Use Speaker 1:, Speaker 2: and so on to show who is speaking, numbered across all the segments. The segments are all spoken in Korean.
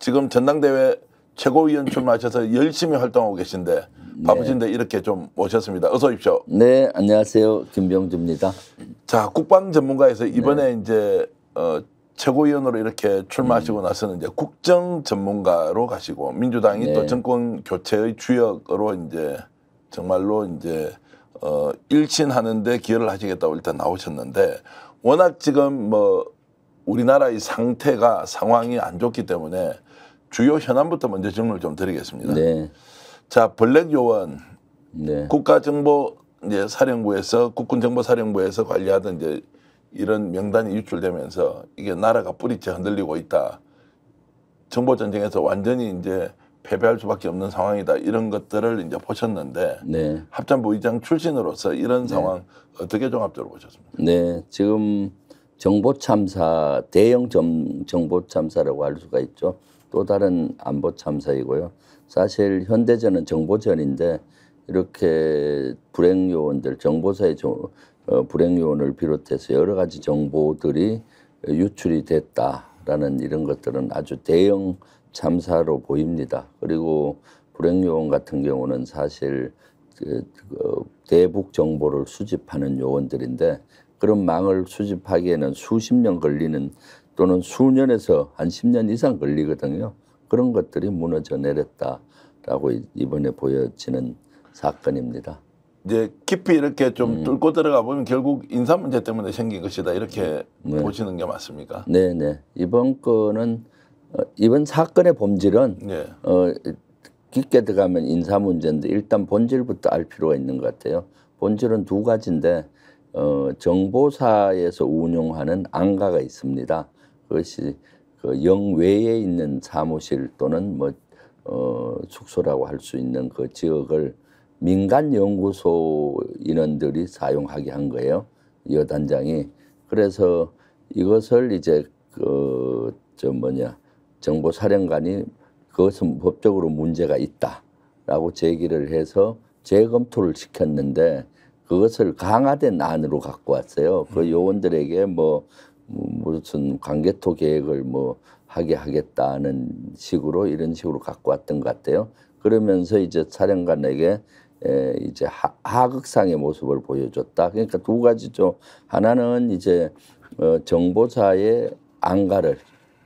Speaker 1: 지금 전당대회 최고위원 출마하셔서 열심히 활동하고 계신데 바쁘신데 이렇게 좀 모셨습니다. 어서 오십시오.
Speaker 2: 네, 안녕하세요. 김병주입니다.
Speaker 1: 자, 국방 전문가에서 이번에 이제 최고위원으로 이렇게 출마하시고 나서는 이제 국정 전문가로 가시고 민주당이 또 정권 교체의 주역으로 이제 정말로 이제 일신하는데 기여를 하시겠다고 일단 나오셨는데 워낙 지금 뭐 우리나라의 상황이 안 좋기 때문에 주요 현안부터 먼저 질문을 좀 드리겠습니다.
Speaker 2: 네.
Speaker 1: 자, 블랙 요원 국가정보 이제 사령부에서 국군정보사령부에서 관리하던 이제 이런 명단이 유출되면서 이게 나라가 뿌리째 흔들리고 있다. 정보 전쟁에서 완전히 이제 패배할 수밖에 없는 상황이다. 이런 것들을 이제 보셨는데 합참부 의장 출신으로서 이런 상황 어떻게 종합적으로 보셨습니까?
Speaker 2: 네, 지금 정보 참사, 대형 정보 참사라고 할 수가 있죠. 또 다른 안보 참사이고요. 사실 현대전은 정보전인데 이렇게 불행 요원들, 정보사의 불행 요원을 비롯해서 여러 가지 정보들이 유출이 됐다라는 이런 것들은 아주 대형 참사로 보입니다. 그리고 불행 요원 같은 경우는 사실 대북 정보를 수집하는 요원들인데 그런 망을 수집하기에는 수십 년 걸리는 또는 수년에서 한 10년 이상 걸리거든요. 그런 것들이 무너져 내렸다라고 이번에 보여지는 사건입니다.
Speaker 1: 이제 깊이 이렇게 좀 뚫고 들어가 보면 결국 인사 문제 때문에 생긴 것이다 이렇게 보시는 게 맞습니까?
Speaker 2: 네네. 이번 건은 이번 사건의 본질은 깊게 들어가면 인사 문제인데 일단 본질부터 알 필요가 있는 것 같아요. 본질은 두 가지인데 정보사에서 운영하는 안가가 있습니다. 그것이 그 영외에 있는 사무실 또는 뭐 숙소라고 할 수 있는 그 지역을 민간 연구소 인원들이 사용하게 한 거예요. 여단장이. 그래서 이것을 이제 정보사령관이 그것은 법적으로 문제가 있다라고 제기를 해서 재검토를 시켰는데 그것을 강화된 안으로 갖고 왔어요. 그 요원들에게 무슨 관개토 계획을 하게 하겠다는 식으로 이런 식으로 갖고 왔던 것 같아요. 그러면서 이제 사령관에게 이제 하극상의 모습을 보여줬다. 그러니까 두 가지죠. 하나는 이제 정보사의 안가를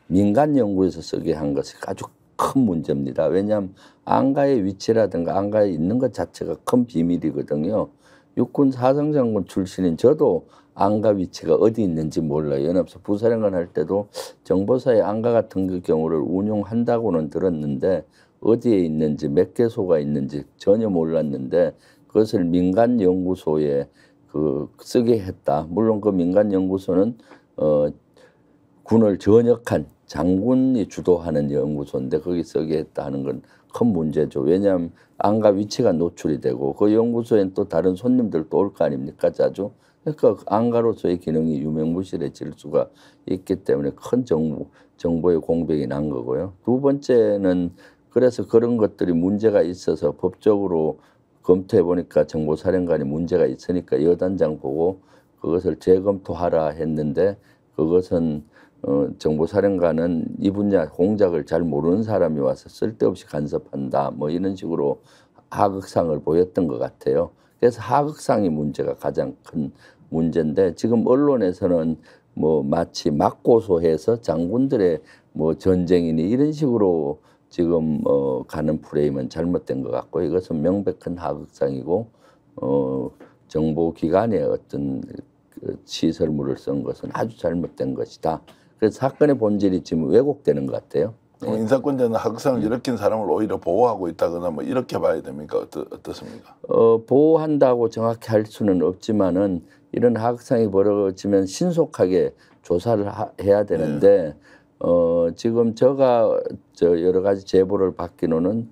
Speaker 2: 민간 연구에서 쓰게 한 것이 아주 큰 문제입니다. 왜냐하면 안가의 위치라든가 안가에 있는 것 자체가 큰 비밀이거든요. 육군 사성장군 출신인 저도 안가 위치가 어디 있는지 몰라요. 연합사 부사령관 할 때도 정보사의 안가 같은 경우를 운용한다고는 들었는데 어디에 있는지 몇 개소가 있는지 전혀 몰랐는데 그것을 민간 연구소에 쓰게 했다. 물론 그 민간 연구소는 군을 전역한 장군이 주도하는 연구소인데 거기 쓰게 했다 하는 건 큰 문제죠. 왜냐하면 안가 위치가 노출이 되고 그 연구소엔 또 다른 손님들도 올 거 아닙니까 자주. 그러니까 안가로서의 기능이 유명무실해질 수가 있기 때문에 큰 정보의 공백이 난 거고요. 두 번째는 그래서 그런 것들이 문제가 있어서 법적으로 검토해 보니까 정보사령관이 문제가 있으니까 여단장 보고 그것을 재검토하라 했는데 그것은 정보사령관은 이 분야 공작을 잘 모르는 사람이 와서 쓸데없이 간섭한다 뭐 이런 식으로 하극상을 보였던 것 같아요. 그래서 하극상이 문제가 가장 큰 문제인데 지금 언론에서는 마치 맞고소해서 장군들의 전쟁이니 이런 식으로 지금 가는 프레임은 잘못된 것 같고 이것은 명백한 하극상이고 정보기관의 어떤 시설물을 쓴 것은 아주 잘못된 것이다. 그래서 사건의 본질이 지금 왜곡되는 것 같아요.
Speaker 1: 인사권자는 하극상을 일으킨 사람을 오히려 보호하고 있다거나 이렇게 봐야 됩니까? 어떻습니까?
Speaker 2: 보호한다고 정확히 할 수는 없지만은 이런 하극상이 벌어지면 신속하게 조사를 해야 되는데 지금 제가 여러 가지 제보를 받기로는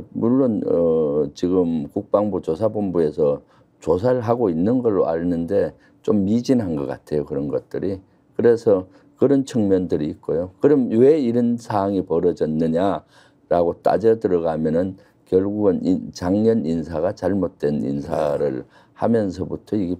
Speaker 2: 물론 지금 국방부 조사본부에서 조사를 하고 있는 걸로 아는데 좀 미진한 것 같아요. 그런 것들이. 그래서 그런 측면들이 있고요. 그럼 왜 이런 상황이 벌어졌느냐라고 따져 들어가면은 결국은 작년 인사가 잘못된 인사를 하면서부터 이게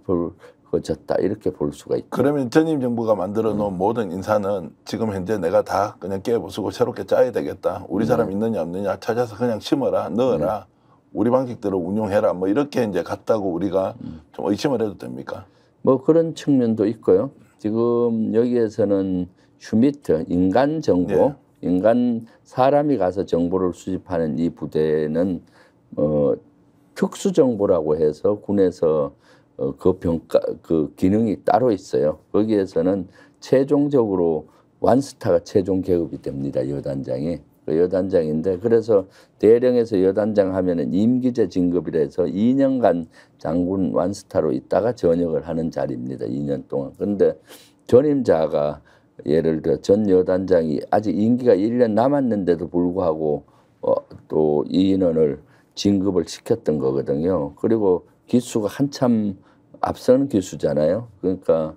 Speaker 2: 커졌다 이렇게 볼 수가 있죠.
Speaker 1: 그러면 전임 정부가 만들어 놓은 모든 인사는 지금 현재 내가 다 그냥 깨부수고 새롭게 짜야 되겠다. 우리 사람 있느냐 없느냐 찾아서 그냥 심어라, 넣어라. 우리 방식대로 운용해라. 뭐 이렇게 이제 갔다고 우리가 좀 의심을 해도 됩니까?
Speaker 2: 뭐 그런 측면도 있고요. 지금 여기에서는 슈미트 인간 정보,
Speaker 1: 네.
Speaker 2: 인간 사람이 가서 정보를 수집하는 이 부대는 특수 정보라고 해서 군에서 그 평가 그 기능이 따로 있어요. 거기에서는 최종적으로 완스타가 최종 계급이 됩니다. 여단장이. 그 여단장인데 그래서 대령에서 여단장 하면은 임기제 진급이라 해서 2년간 장군 완스타로 있다가 전역을 하는 자리입니다. 2년 동안. 그런데 전임자가 예를 들어 전 여단장이 아직 임기가 1년 남았는데도 불구하고 또 이 인원을 진급을 시켰던 거거든요. 그리고 기수가 한참 앞서는 기수잖아요. 그러니까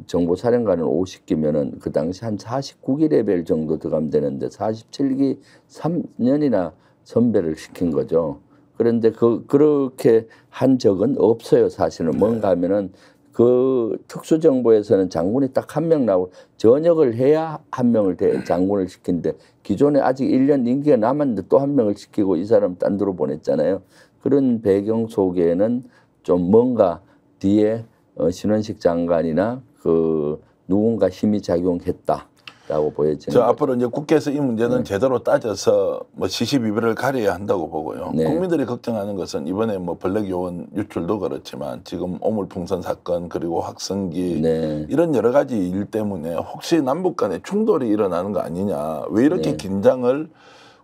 Speaker 2: 정보사령관은 50기면은 그 당시 한 49기 레벨 정도 들어가면 되는데 47기 3년이나 선배를 시킨 거죠. 그런데 그렇게 한 적은 없어요. 사실은 뭔가 하면은 그 특수정보에서는 장군이 딱 한 명 나오고 전역을 해야 한 명을 장군을 시킨데 기존에 아직 1년 임기가 남았는데 또 한 명을 시키고 이 사람 딴 데로 보냈잖아요. 그런 배경 속에는 좀 뭔가 뒤에 신원식 장관이나 그 누군가 힘이 작용했다라고 보여지는
Speaker 1: 저 앞으로 이제 국회에서 이 문제는 제대로 따져서 뭐 시시비비를 가려야 한다고 보고요.
Speaker 2: 네.
Speaker 1: 국민들이 걱정하는 것은 이번에 뭐 블랙 요원 유출도 그렇지만 지금 오물풍선 사건 그리고 확성기
Speaker 2: 네.
Speaker 1: 이런 여러 가지 일 때문에 혹시 남북 간에 충돌이 일어나는 거 아니냐. 왜 이렇게
Speaker 2: 네.
Speaker 1: 긴장을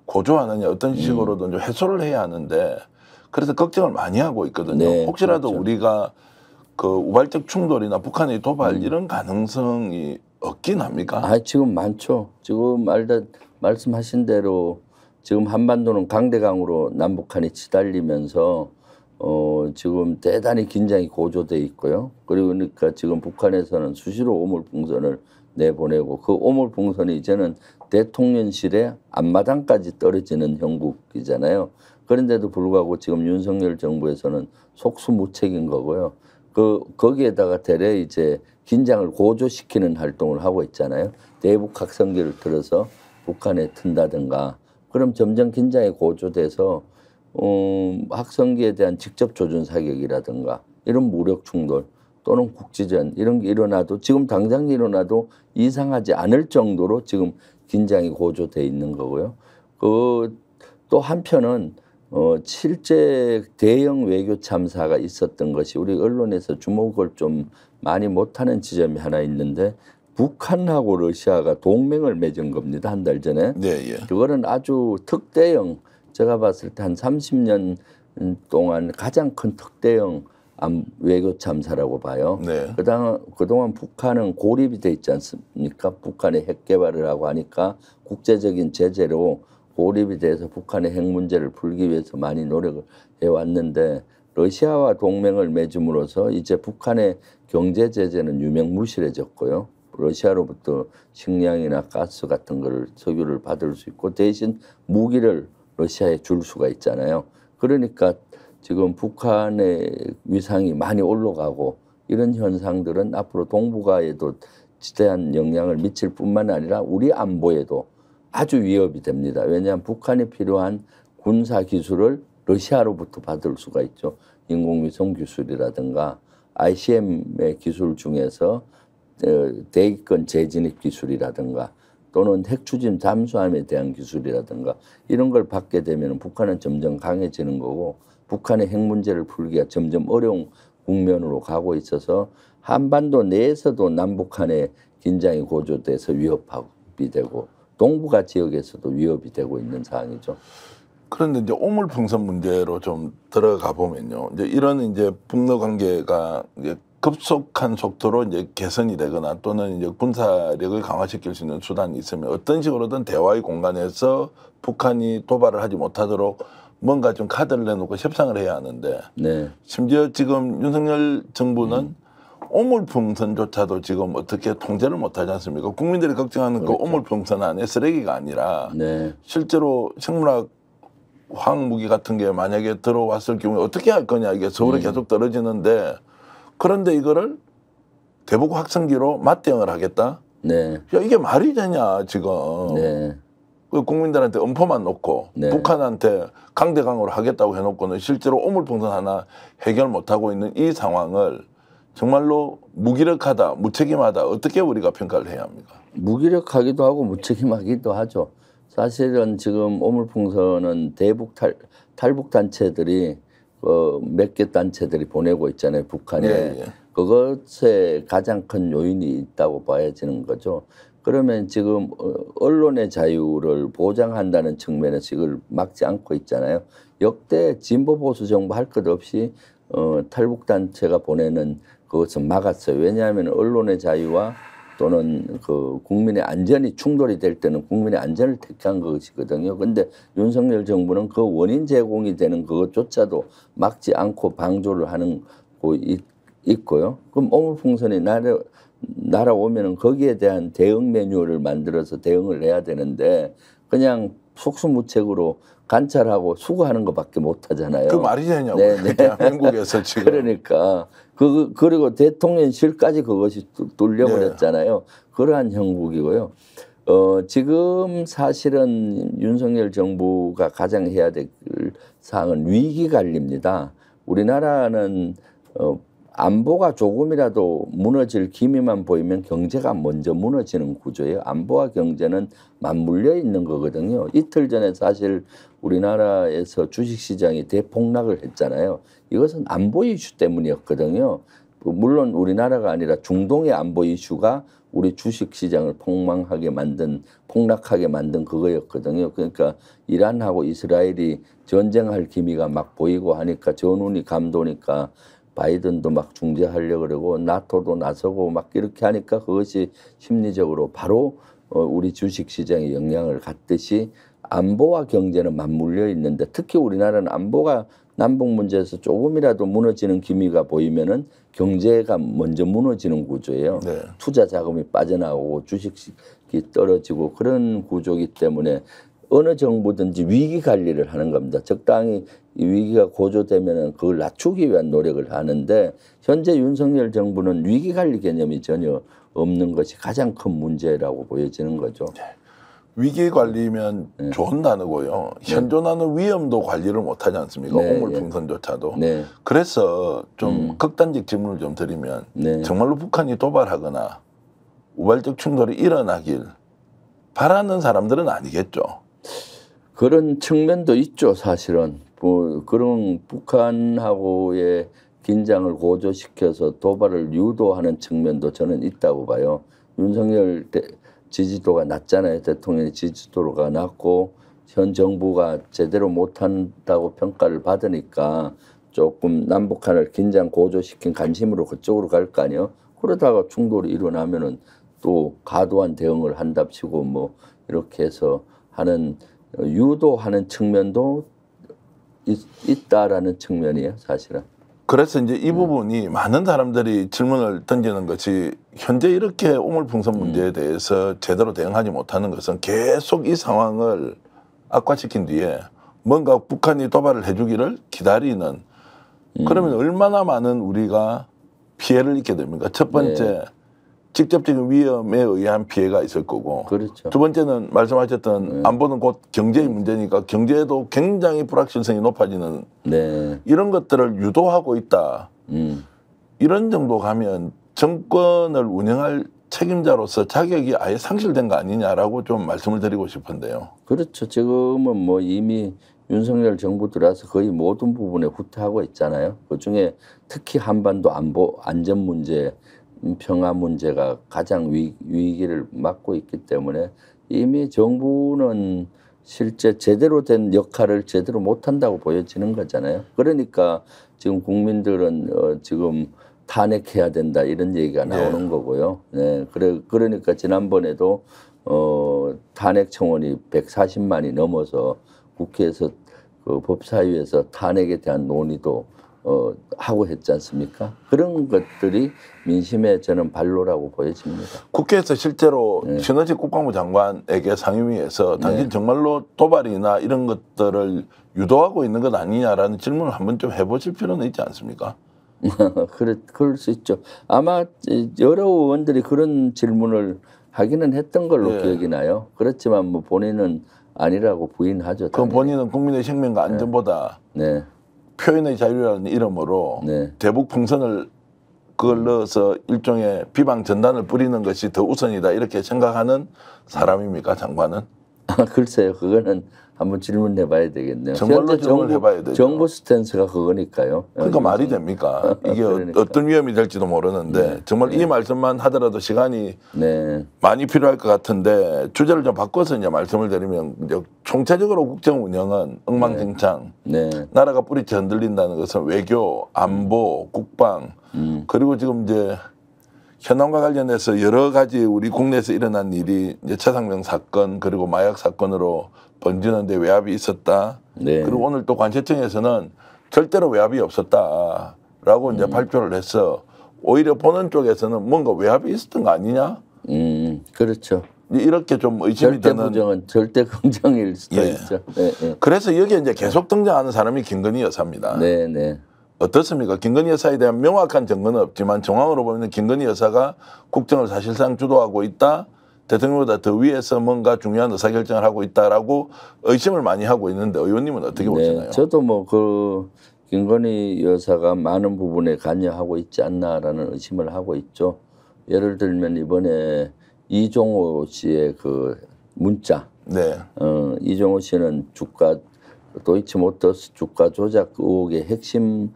Speaker 1: 고조하느냐. 어떤 식으로든 좀 해소를 해야 하는데 그래서 걱정을 많이 하고 있거든요.
Speaker 2: 네,
Speaker 1: 혹시라도
Speaker 2: 그렇죠.
Speaker 1: 우리가 그 우발적 충돌이나 북한의 도발 이런 가능성이 없긴 합니까?
Speaker 2: 아, 지금 많죠. 지금 말씀하신 대로 지금 한반도는 강대강으로 남북한이 치달리면서 지금 대단히 긴장이 고조돼 있고요. 그리고 그러니까 지금 북한에서는 수시로 오물풍선을 내보내고 그 오물풍선이 이제는 대통령실의 앞마당까지 떨어지는 형국이잖아요. 그런데도 불구하고 지금 윤석열 정부에서는 속수무책인 거고요. 거기에다가 대래 이제 긴장을 고조시키는 활동을 하고 있잖아요. 대북 확성기를 들어서 북한에 튼다든가. 그럼 점점 긴장이 고조돼서 확성기에 대한 직접 조준 사격이라든가 이런 무력 충돌 또는 국지전 이런 게 일어나도 지금 당장 일어나도 이상하지 않을 정도로 지금 긴장이 고조돼 있는 거고요. 또 한편은 실제 대형 외교 참사가 있었던 것이 우리 언론에서 주목을 좀 많이 못하는 지점이 하나 있는데 북한하고 러시아가 동맹을 맺은 겁니다. 한 달 전에.
Speaker 1: 네, 예.
Speaker 2: 그거는 아주 특대형 제가 봤을 때 한 30년 동안 가장 큰 특대형 외교 참사라고 봐요.
Speaker 1: 네.
Speaker 2: 그동안 북한은 고립이 돼 있지 않습니까? 북한이 핵 개발을 하고 하니까 국제적인 제재로 고립이 돼서 북한의 핵 문제를 풀기 위해서 많이 노력을 해왔는데 러시아와 동맹을 맺음으로써 이제 북한의 경제 제재는 유명무실해졌고요. 러시아로부터 식량이나 가스 같은 거를 석유를 받을 수 있고 대신 무기를 러시아에 줄 수가 있잖아요. 그러니까 지금 북한의 위상이 많이 올라가고 이런 현상들은 앞으로 동북아에도 지대한 영향을 미칠 뿐만 아니라 우리 안보에도 아주 위협이 됩니다. 왜냐하면 북한이 필요한 군사 기술을 러시아로부터 받을 수가 있죠. 인공위성 기술이라든가 ICM의 기술 중에서 대기권 재진입 기술이라든가 또는 핵 추진 잠수함에 대한 기술이라든가 이런 걸 받게 되면 북한은 점점 강해지는 거고 북한의 핵 문제를 풀기가 점점 어려운 국면으로 가고 있어서 한반도 내에서도 남북한의 긴장이 고조돼서 위협이 되고 동북아 지역에서도 위협이 되고 있는 상황이죠.
Speaker 1: 그런데 이제 오물풍선 문제로 좀 들어가 보면요. 이제 이런 이제 북러 관계가 이제 급속한 속도로 이제 개선이 되거나 또는 이제 군사력을 강화시킬 수 있는 수단이 있으면 어떤 식으로든 대화의 공간에서 북한이 도발을 하지 못하도록 뭔가 좀 카드를 내놓고 협상을 해야 하는데
Speaker 2: 네.
Speaker 1: 심지어 지금 윤석열 정부는 오물풍선조차도 지금 어떻게 통제를 못하지 않습니까? 국민들이 걱정하는
Speaker 2: 그렇죠.
Speaker 1: 그 오물풍선 안에 쓰레기가 아니라
Speaker 2: 네.
Speaker 1: 실제로 생물학 화학 무기 같은 게 만약에 들어왔을 경우에 어떻게 할 거냐 이게 서울에 계속 떨어지는데 그런데 이거를 대북 확성기로 맞대응을 하겠다?
Speaker 2: 네.
Speaker 1: 야, 이게 말이 되냐 지금.
Speaker 2: 네.
Speaker 1: 그 국민들한테 엄포만 놓고
Speaker 2: 네.
Speaker 1: 북한한테 강대강으로 하겠다고 해놓고는 실제로 오물풍선 하나 해결 못하고 있는 이 상황을 정말로 무기력하다, 무책임하다 어떻게 우리가 평가를 해야 합니까?
Speaker 2: 무기력하기도 하고 무책임하기도 하죠. 사실은 지금 오물풍선은 대북 탈북 단체들이 몇 개 단체들이 보내고 있잖아요, 북한에.
Speaker 1: 예.
Speaker 2: 그것에 가장 큰 요인이 있다고 봐야지는 거죠. 그러면 지금 언론의 자유를 보장한다는 측면에서 이걸 막지 않고 있잖아요. 역대 진보 보수 정부 할 것 없이 탈북 단체가 보내는 그것은 막았어요. 왜냐하면 언론의 자유와 또는 그 국민의 안전이 충돌이 될 때는 국민의 안전을 택한 것이거든요. 근데 윤석열 정부는 그 원인 제공이 되는 그것조차도 막지 않고 방조를 하는 거 있고요. 그럼 오물풍선이 날아오면은 거기에 대한 대응 매뉴얼을 만들어서 대응을 해야 되는데 그냥 속수무책으로 관찰하고 수거하는 것밖에 못 하잖아요.
Speaker 1: 그 말이 되냐고.
Speaker 2: 네.
Speaker 1: 대한민국에서 지금.
Speaker 2: 그러니까 그리고 대통령실까지 그것이 뚫려버렸잖아요. 그러한 형국이고요. 지금 사실은 윤석열 정부가 가장 해야 될 사항은 위기 관리입니다. 우리나라는 안보가 조금이라도 무너질 기미만 보이면 경제가 먼저 무너지는 구조예요. 안보와 경제는 맞물려 있는 거거든요. 이틀 전에 사실 우리나라에서 주식시장이 대폭락을 했잖아요. 이것은 안보 이슈 때문이었거든요. 물론 우리나라가 아니라 중동의 안보 이슈가 우리 주식시장을 폭락하게 만든 그거였거든요. 그러니까 이란하고 이스라엘이 전쟁할 기미가 막 보이고 하니까 전운이 감도니까 바이든도 막 중재하려고 그러고 나토도 나서고 막 이렇게 하니까 그것이 심리적으로 바로 우리 주식시장에 영향을 갖듯이 안보와 경제는 맞물려 있는데 특히 우리나라는 안보가 남북 문제에서 조금이라도 무너지는 기미가 보이면은 경제가 먼저 무너지는 구조예요.
Speaker 1: 네.
Speaker 2: 투자 자금이 빠져나오고 주식이 떨어지고 그런 구조이기 때문에 어느 정부든지 위기 관리를 하는 겁니다. 적당히 이 위기가 고조되면은 그걸 낮추기 위한 노력을 하는데 현재 윤석열 정부는 위기 관리 개념이 전혀 없는 것이 가장 큰 문제라고 보여지는 거죠.
Speaker 1: 위기 관리면 좋은 단어고요. 현존하는 위험도 관리를 못하지 않습니까?
Speaker 2: 네,
Speaker 1: 오물풍선조차도.
Speaker 2: 네.
Speaker 1: 그래서 좀 극단적 질문을 좀 드리면
Speaker 2: 네.
Speaker 1: 정말로 북한이 도발하거나 우발적 충돌이 일어나길 바라는 사람들은 아니겠죠.
Speaker 2: 그런 측면도 있죠, 사실은. 뭐 그런 북한하고의 긴장을 고조시켜서 도발을 유도하는 측면도 저는 있다고 봐요. 윤석열 지지도가 낮잖아요. 대통령의 지지도가 낮고 현 정부가 제대로 못한다고 평가를 받으니까 조금 남북한을 긴장 고조시킨 관심으로 그쪽으로 갈 거 아니에요. 그러다가 충돌이 일어나면은 또 과도한 대응을 한답시고 뭐 이렇게 해서 하는 유도하는 측면도 있다라는 측면이에요, 사실은.
Speaker 1: 그래서 이제 이 부분이 많은 사람들이 질문을 던지는 것이 현재 이렇게 오물풍선 문제에 대해서 제대로 대응하지 못하는 것은 계속 이 상황을 악화시킨 뒤에 뭔가 북한이 도발을 해주기를 기다리는 그러면 얼마나 많은 우리가 피해를 입게 됩니까? 첫 번째 직접적인 위험에 의한 피해가 있을 거고
Speaker 2: 그렇죠.
Speaker 1: 두 번째는 말씀하셨던 안보는 곧 경제의 문제니까 경제에도 굉장히 불확실성이 높아지는 이런 것들을 유도하고 있다. 이런 정도 가면 정권을 운영할 책임자로서 자격이 아예 상실된 거 아니냐라고 좀 말씀을 드리고 싶은데요.
Speaker 2: 그렇죠. 지금은 뭐 이미 윤석열 정부 들어와서 거의 모든 부분에 후퇴하고 있잖아요. 그중에 특히 한반도 안보 안전 문제 평화 문제가 가장 위기를 맞고 있기 때문에 이미 정부는 실제 제대로 된 역할을 제대로 못한다고 보여지는 거잖아요. 그러니까 지금 국민들은 지금 탄핵해야 된다 이런 얘기가 나오는 거고요. 네, 그러니까 지난번에도 탄핵 청원이 140만이 넘어서 국회에서 그 법사위에서 탄핵에 대한 논의도 하고 했지 않습니까? 그런 것들이 민심의 저는 발로라고 보여집니다.
Speaker 1: 국회에서 실제로 신원식 국방부 장관에게 상임위에서 당신 정말로 도발이나 이런 것들을 유도하고 있는 것 아니냐라는 질문을 한번 좀 해보실 필요는 있지 않습니까?
Speaker 2: 그럴 수 있죠. 아마 여러 의원들이 그런 질문을 하기는 했던 걸로
Speaker 1: 예.
Speaker 2: 기억이 나요. 그렇지만 뭐 본인은 아니라고 부인하죠.
Speaker 1: 그럼
Speaker 2: 당연히.
Speaker 1: 본인은 국민의 생명과 안전보다
Speaker 2: 네,
Speaker 1: 표현의 자유라는 이름으로
Speaker 2: 네.
Speaker 1: 대북 풍선을 그걸 넣어서 일종의 비방 전단을 뿌리는 것이 더 우선이다 이렇게 생각하는 사람입니까, 장관은?
Speaker 2: 글쎄요, 그거는 한번 질문해봐야 되겠네요.
Speaker 1: 정말로
Speaker 2: 현재
Speaker 1: 질문해봐야 되죠.
Speaker 2: 정부 스탠스가 그거니까요.
Speaker 1: 그러니까 말이 됩니까? 이게
Speaker 2: 그러니까.
Speaker 1: 어떤 위험이 될지도 모르는데 정말 이 말씀만 하더라도 시간이
Speaker 2: 네,
Speaker 1: 많이 필요할 것 같은데 주제를 좀 바꿔서 이제 말씀을 드리면 이제 총체적으로 국정 운영은 엉망진창,
Speaker 2: 네,
Speaker 1: 나라가 뿌리째 흔들린다는 것은 외교, 안보, 국방 그리고 지금 이제 현황과 관련해서 여러 가지 우리 국내에서 일어난 일이 이제 최상병 사건 그리고 마약 사건으로 번지는데 외압이 있었다.
Speaker 2: 네.
Speaker 1: 그리고 오늘 또 관세청에서는 절대로 외압이 없었다라고 이제 발표를 해서 오히려 보는 쪽에서는 뭔가 외압이 있었던 거 아니냐?
Speaker 2: 그렇죠.
Speaker 1: 이렇게 좀 의심이
Speaker 2: 절대
Speaker 1: 드는.
Speaker 2: 부정은 절대 긍정일 수도
Speaker 1: 예.
Speaker 2: 있죠. 네, 네.
Speaker 1: 그래서 여기에 이제 계속 등장하는 사람이 김건희 여사입니다.
Speaker 2: 네, 네.
Speaker 1: 어떻습니까? 김건희 여사에 대한 명확한 증거는 없지만 정황으로 보면 김건희 여사가 국정을 사실상 주도하고 있다. 대통령보다 더 위에서 뭔가 중요한 의사결정을 하고 있다라고 의심을 많이 하고 있는데 의원님은 어떻게 보시나요?
Speaker 2: 네, 저도 뭐 그 김건희 여사가 많은 부분에 관여하고 있지 않나라는 의심을 하고 있죠. 예를 들면 이번에 이종호 씨의 그 문자,
Speaker 1: 네.
Speaker 2: 이종호 씨는 도이치모터스 주가 조작 의혹의 핵심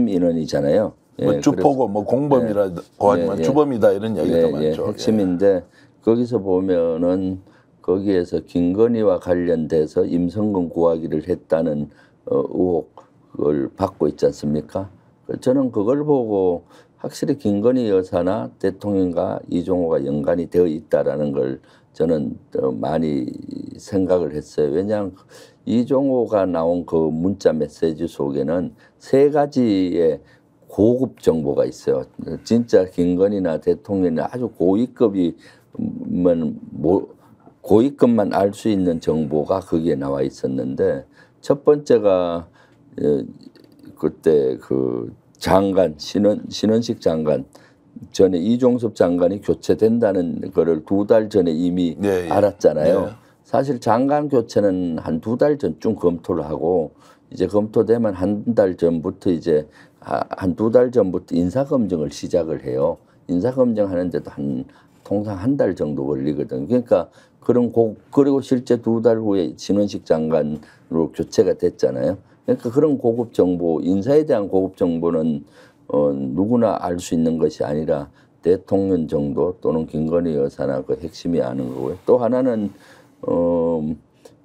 Speaker 2: 인원이잖아요.
Speaker 1: 뭐
Speaker 2: 예,
Speaker 1: 주포고 뭐 공범이라고 하지만
Speaker 2: 예, 예.
Speaker 1: 주범이다 이런 이야기도
Speaker 2: 예,
Speaker 1: 많죠.
Speaker 2: 핵심인데 거기서 보면은 거기에서 김건희와 관련돼서 임성근 구하기를 했다는 의혹을 받고 있지 않습니까? 저는 그걸 보고 확실히 김건희 여사나 대통령과 이종호가 연관이 되어 있다라는 걸 저는 많이 생각을 했어요. 왜냐하면 이종호가 나온 그 문자 메시지 속에는 세 가지의 고급 정보가 있어요. 진짜 김건희나 대통령이 아주 고위급만 알 수 있는 정보가 거기에 나와 있었는데 첫 번째가 그때 그 장관 신원식 장관 전에 이종섭 장관이 교체된다는 거를 2달 전에 이미
Speaker 1: 예, 예.
Speaker 2: 알았잖아요.
Speaker 1: 예.
Speaker 2: 사실 장관 교체는 한 2달 전쯤 검토를 하고 이제 검토되면 한 달 전부터 이제 한 2달 전부터 인사검증을 시작을 해요. 인사검증 하는데도 통상 한 달 정도 걸리거든. 그러니까 그리고 실제 2달 후에 신원식 장관으로 교체가 됐잖아요. 그러니까 그런 고급 정보, 인사에 대한 고급 정보는 누구나 알 수 있는 것이 아니라 대통령 정도 또는 김건희 여사나 그 핵심이 아는 거고요. 또 하나는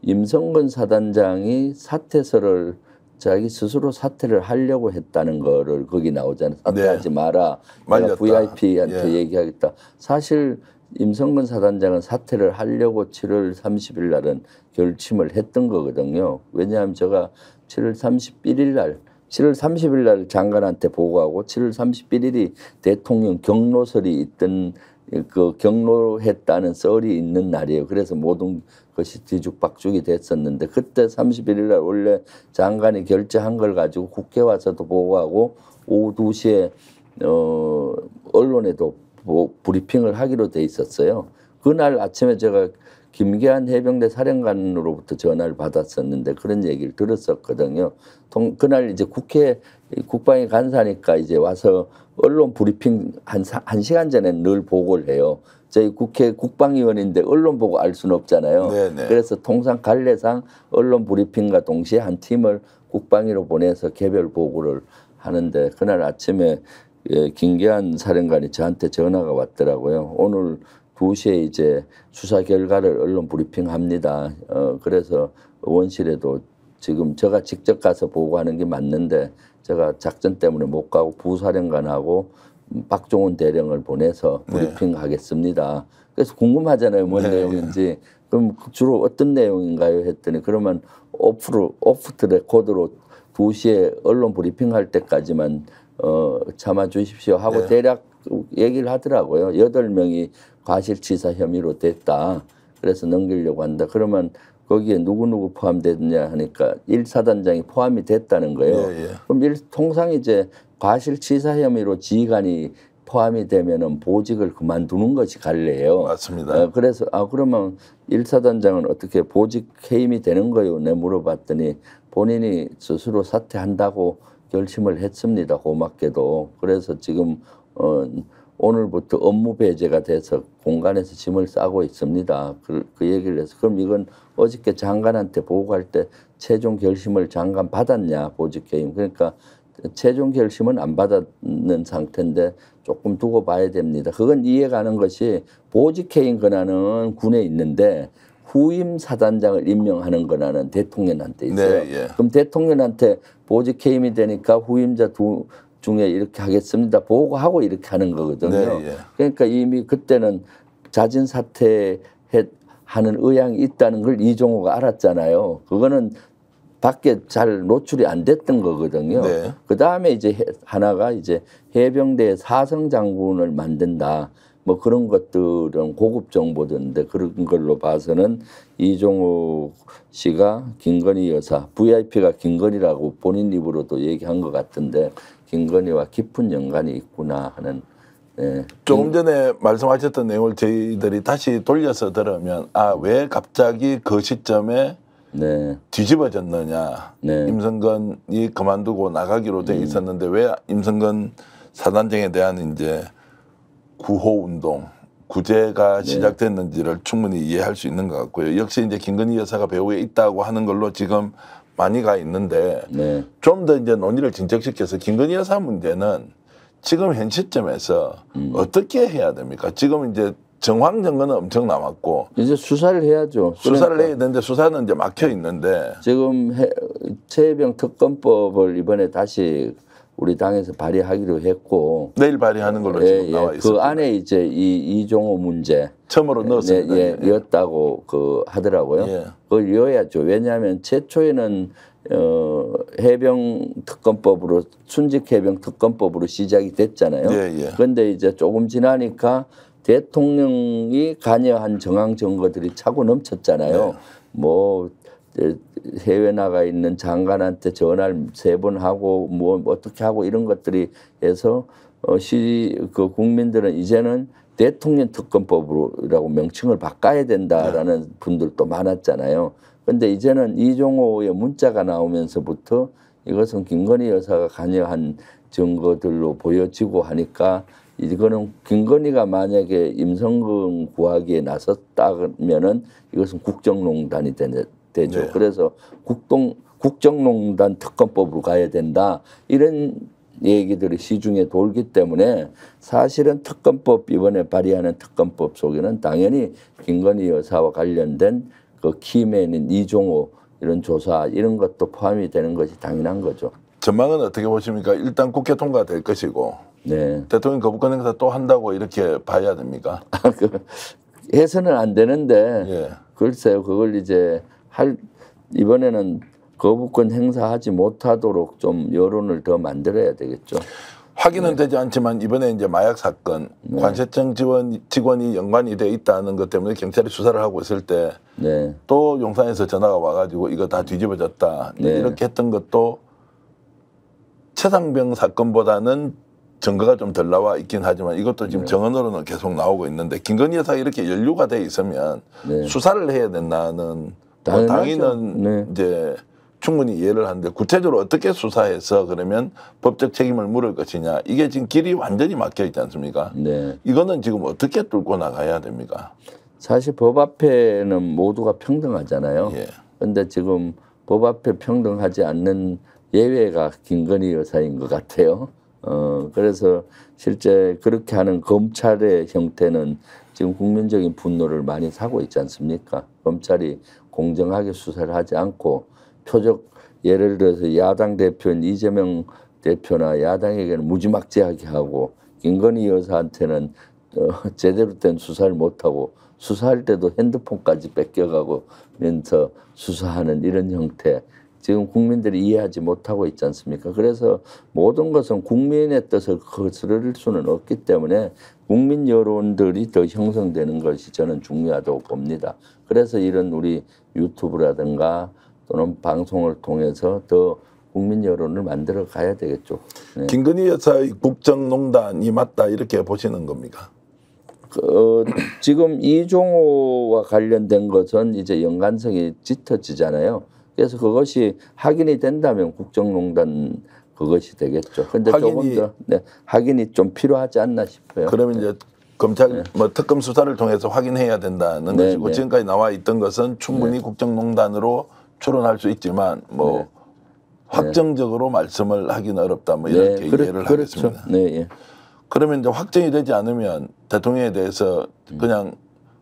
Speaker 2: 임성근 사단장이 사퇴서를 자기 스스로 사퇴를 하려고 했다는 거를 거기 나오잖아요. 사퇴하지 마라. 내가 VIP한테 얘기하겠다. 사실 임성근 사단장은 사퇴를 하려고 7월 30일 날은 결심을 했던 거거든요. 왜냐하면 제가 7월 30일 날 장관한테 보고하고 7월 31일이 대통령 경로설이 있던 그 경로했다는 썰이 있는 날이에요. 그래서 모든 것이 뒤죽박죽이 됐었는데 그때 31일 날 원래 장관이 결재한 걸 가지고 국회 와서도 보고하고 오후 2시에 언론에도 브리핑을 하기로 돼 있었어요. 그날 아침에 제가 김계한 해병대 사령관으로부터 전화를 받았었는데 그런 얘기를 들었었거든요. 그날 이제 국방위 간사니까 이제 와서 언론 브리핑 한 시간 전에 늘 보고를 해요. 저희 국회 국방위원인데 언론 보고 알 수는 없잖아요.
Speaker 1: 네네.
Speaker 2: 그래서 통상 관례상 언론 브리핑과 동시에 한 팀을 국방위로 보내서 개별 보고를 하는데 그날 아침에 김계한 사령관이 저한테 전화가 왔더라고요. 오늘 2시에 이제 수사 결과를 언론 브리핑합니다. 그래서 의원실에도 지금 제가 직접 가서 보고하는 게 맞는데 제가 작전 때문에 못 가고 부사령관하고 박종훈 대령을 보내서 브리핑하겠습니다. 그래서 궁금하잖아요. 뭔 내용인지. 그럼 주로 어떤 내용인가요? 했더니 그러면 오프 더 레코드로 2시에 언론 브리핑할 때까지만 참아 주십시오 하고 대략 얘기를 하더라고요. 8명이 과실치사 혐의로 됐다. 그래서 넘기려고 한다. 그러면 거기에 누구누구 포함됐냐 하니까 1사단장이 포함이 됐다는 거예요.
Speaker 1: 예.
Speaker 2: 그럼 통상 이제 과실치사 혐의로 지휘관이 포함이 되면은 보직을 그만두는 것이 관례예요.
Speaker 1: 맞습니다.
Speaker 2: 그래서 그러면 1사단장은 어떻게 보직 해임이 되는 거요? 내가 물어봤더니 본인이 스스로 사퇴한다고 결심을 했습니다. 고맙게도. 그래서 지금 오늘부터 업무 배제가 돼서 공간에서 짐을 싸고 있습니다. 그 얘기를 해서 그럼 이건 어저께 장관한테 보고할 때 최종 결심을 장관 받았냐 보직 해임. 그러니까 최종 결심은 안 받았는 상태인데 조금 두고 봐야 됩니다. 그건 이해가는 것이 보직 해임 권한은 군에 있는데 후임 사단장을 임명하는 권한은 대통령한테 있어요.
Speaker 1: 네, 예.
Speaker 2: 그럼 대통령한테 보직 해임이 되니까 후임자 중에 이렇게 하겠습니다. 보고하고 이렇게 하는 거거든요.
Speaker 1: 네, 예.
Speaker 2: 그러니까 이미 그때는 자진 사퇴하는 의향이 있다는 걸 이종호가 알았잖아요. 그거는 밖에 잘 노출이 안 됐던 거거든요.
Speaker 1: 네.
Speaker 2: 그 다음에 이제 하나가 이제 해병대 사성 장군을 만든다. 뭐 그런 것들은 고급 정보던데 그런 걸로 봐서는 이종호 씨가 김건희 여사, VIP가 김건희라고 본인 입으로도 얘기한 것 같은데 김건희와 깊은 연관이 있구나 하는. 네.
Speaker 1: 조금 전에 말씀하셨던 내용을 저희들이 다시 돌려서 들으면 왜 갑자기 그 시점에
Speaker 2: 네.
Speaker 1: 뒤집어졌느냐.
Speaker 2: 네.
Speaker 1: 임성근이 그만두고 나가기로 돼 있었는데 왜 임성근 사단장에 대한 이제 구호 운동, 구제가 시작됐는지를 충분히 이해할 수 있는 것 같고요. 역시 이제 김건희 여사가 배후에 있다고 하는 걸로 지금 많이 가 있는데
Speaker 2: 네.
Speaker 1: 좀 더 이제 논의를 진척시켜서 김건희 여사 문제는 지금 현 시점에서 어떻게 해야 됩니까? 지금 이제 정황 증거는 엄청 남았고
Speaker 2: 이제 수사를 해야죠.
Speaker 1: 수사를 해야 되는데 수사는 이제 막혀 있는데
Speaker 2: 지금 최혜병 특검법을 이번에 다시 우리 당에서 발의하기로 했고
Speaker 1: 내일 발의하는 걸로 지금 나와 있습니다.
Speaker 2: 그 안에 이제 이종호 문제
Speaker 1: 처음으로 넣었습니다.
Speaker 2: 였다고 하더라고요.
Speaker 1: 예.
Speaker 2: 그걸 이어야죠. 왜냐하면 최초에는 해병 특검법으로 순직 해병 특검법으로 시작이 됐잖아요. 그런데 이제 조금 지나니까 대통령이 관여한 정황 증거들이 차고 넘쳤잖아요. 뭐 해외 나가 있는 장관한테 전화를 3번 하고 뭐 어떻게 하고 이런 것들이 해서 그 국민들은 이제는 대통령 특검법으로라고 명칭을 바꿔야 된다라는 분들도 많았잖아요. 그런데 이제는 이종호의 문자가 나오면서부터 이것은 김건희 여사가 관여한 증거들로 보여지고 하니까 이거는 김건희가 만약에 임성근 구하기에 나섰다면은 이것은 국정농단이 되죠.
Speaker 1: 네.
Speaker 2: 그래서 국정농단 특검법으로 가야 된다. 이런 얘기들이 시중에 돌기 때문에 사실은 특검법 이번에 발의하는 특검법 속에는 당연히 김건희 여사와 관련된 그 키맨인 이종호 이런 조사 이런 것도 포함이 되는 것이 당연한 거죠.
Speaker 1: 전망은 어떻게 보십니까? 일단 국회 통과될 것이고
Speaker 2: 네.
Speaker 1: 대통령 거부권 행사 또 한다고 이렇게 봐야 됩니까?
Speaker 2: 해서는 안 되는데
Speaker 1: 예.
Speaker 2: 글쎄요. 그걸 이제 이번에는 거부권 행사하지 못하도록 좀 여론을 더 만들어야 되겠죠.
Speaker 1: 확인은 되지 않지만 이번에 이제 마약 사건 관세청 직원이 연관이 돼 있다는 것 때문에 경찰이 수사를 하고 있을 때 또 용산에서 전화가 와가지고 이거 다 뒤집어졌다 이렇게 했던 것도 최상병 사건보다는 증거가 좀 덜 나와 있긴 하지만 이것도 지금 정언으로는 계속 나오고 있는데 김건희 여사가 이렇게 연루가 돼 있으면 수사를 해야 된다는 당연은 이제 충분히 이해를 하는데 구체적으로 어떻게 수사해서 그러면 법적 책임을 물을 것이냐 이게 지금 길이 완전히 막혀 있지 않습니까? 이거는 지금 어떻게 뚫고 나가야 됩니까?
Speaker 2: 사실 법 앞에는 모두가 평등하잖아요. 그런데 지금 법 앞에 평등하지 않는 예외가 김건희 여사인 것 같아요. 그래서 실제 그렇게 하는 검찰의 형태는 지금 국민적인 분노를 많이 사고 있지 않습니까? 검찰이 공정하게 수사를 하지 않고 표적 예를 들어서 야당 대표인 이재명 대표나 야당에게는 무지막지하게 하고 김건희 여사한테는 제대로 된 수사를 못하고 수사할 때도 핸드폰까지 뺏겨가면서 수사하는 이런 형태 지금 국민들이 이해하지 못하고 있지 않습니까? 그래서 모든 것은 국민의 뜻을 거스를 수는 없기 때문에 국민 여론들이 더 형성되는 것이 저는 중요하다고 봅니다. 그래서 이런 우리 유튜브라든가 또는 방송을 통해서 더 국민 여론을 만들어 가야 되겠죠. 네.
Speaker 1: 김건희 여사의 국정농단이 맞다 이렇게 보시는 겁니까?
Speaker 2: 지금 이종호와 관련된 것은 이제 연관성이 짙어지잖아요. 그래서 그것이 확인이 된다면 국정농단 그것이 되겠죠. 근데 조금 더 확인이 좀 필요하지 않나 싶어요.
Speaker 1: 그러면 이제 검찰 뭐 특검 수사를 통해서 확인해야 된다는 것이고 지금까지 나와 있던 것은 충분히 국정농단으로 추론할 수 있지만 뭐 확정적으로 말씀을 하기는 어렵다 뭐 이렇게 이해를 하겠습니다.
Speaker 2: 네,
Speaker 1: 그러면 이제 확정이 되지 않으면 대통령에 대해서 그냥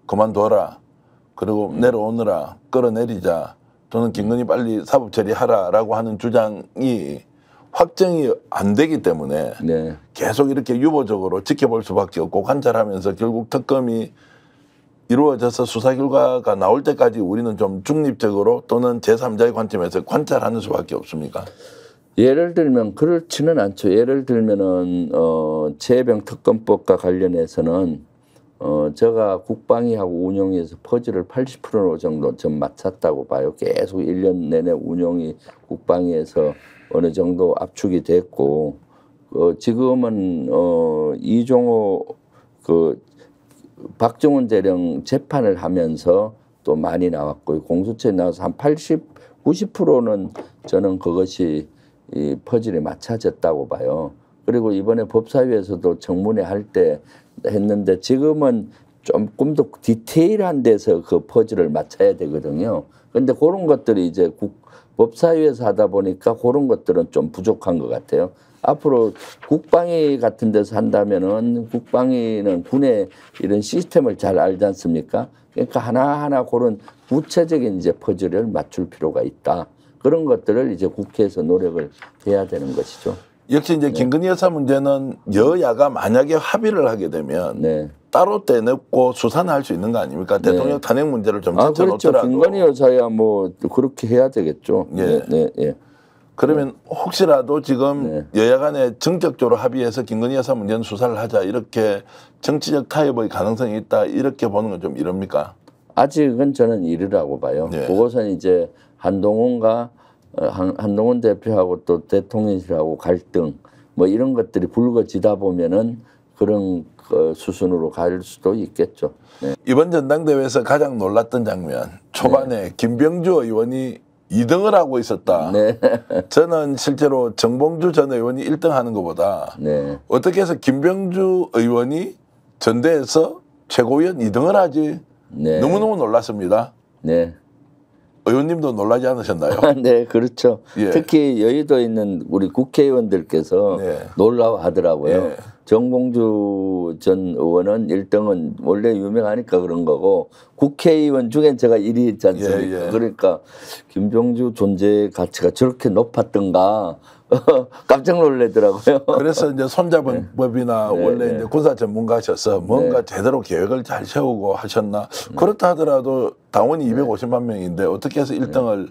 Speaker 1: 그만둬라 그리고 내려오느라 끌어내리자 또는 김건희 빨리 사법 처리하라라고 하는 주장이 확정이 안 되기 때문에 계속 이렇게 유보적으로 지켜볼 수밖에 없고 관찰하면서 결국 특검이 이루어져서 수사 결과가 나올 때까지 우리는 좀 중립적으로 또는 제3자의 관점에서 관찰하는 수밖에 없습니까?
Speaker 2: 예를 들면 그렇지는 않죠. 예를 들면은 최혜병 특검법과 관련해서는 제가 국방위하고 운영위에서 퍼즐을 80% 정도 좀 맞췄다고 봐요. 계속 1년 내내 운영이 국방위에서 어느 정도 압축이 됐고 지금은 이종호 박정훈 대령 재판을 하면서 또 많이 나왔고 공수처에 나와서 한 80, 90%는 저는 그것이 이 퍼즐이 맞춰졌다고 봐요. 그리고 이번에 법사위에서도 청문회 할 때 했는데 지금은 조금 더 디테일한 데서 그 퍼즐을 맞춰야 되거든요. 그런데 그런 것들이 이제 법사위에서 하다 보니까 그런 것들은 좀 부족한 것 같아요. 앞으로 국방위 같은 데서 한다면은 국방위는 군의 이런 시스템을 잘 알지 않습니까? 그러니까 하나하나 그런 구체적인 이제 퍼즐을 맞출 필요가 있다. 그런 것들을 이제 국회에서 노력을 해야 되는 것이죠.
Speaker 1: 역시 이제 김건희 여사 문제는 여야가 만약에 합의를 하게 되면 따로 떼놓고 수사는 할 수 있는 거 아닙니까? 대통령 탄핵 문제를 좀 제쳐놓더라도.
Speaker 2: 그렇죠. 김건희 여사야 뭐 그렇게 해야 되겠죠.
Speaker 1: 그러면 혹시라도 지금 여야 간에 정적적으로 합의해서 김건희 여사 문제는 수사를 하자 이렇게 정치적 타협의 가능성이 있다 이렇게 보는 건 좀 이럽니까?
Speaker 2: 아직은 저는 이르라고 봐요. 그것은 이제 한동훈과 한동훈 대표하고 또 대통령실하고 갈등 뭐 이런 것들이 불거지다 보면은 그런 수순으로 갈 수도 있겠죠.
Speaker 1: 이번 전당대회에서 가장 놀랐던 장면 초반에 김병주 의원이 2등을 하고 있었다. 저는 실제로 정봉주 전 의원이 1등 하는 것보다 어떻게 해서 김병주 의원이 전대에서 최고위원 2등을 하지 너무너무 놀랐습니다. 의원님도 놀라지 않으셨나요?
Speaker 2: 네, 그렇죠. 특히 여의도에 있는 우리 국회의원들께서 놀라워하더라고요. 정봉주 전 의원은 1등은 원래 유명하니까 그런 거고 국회의원 중엔 제가 1위 있지 않습니까? 그러니까 김병주 존재 가치가 저렇게 높았던가 깜짝 놀라더라고요.
Speaker 1: 그래서 이제 손잡은 법이나 원래 이제 군사 전문가셔서 뭔가 제대로 계획을 잘 세우고 하셨나. 그렇다 하더라도 당원이 250만 명인데 어떻게 해서 1등을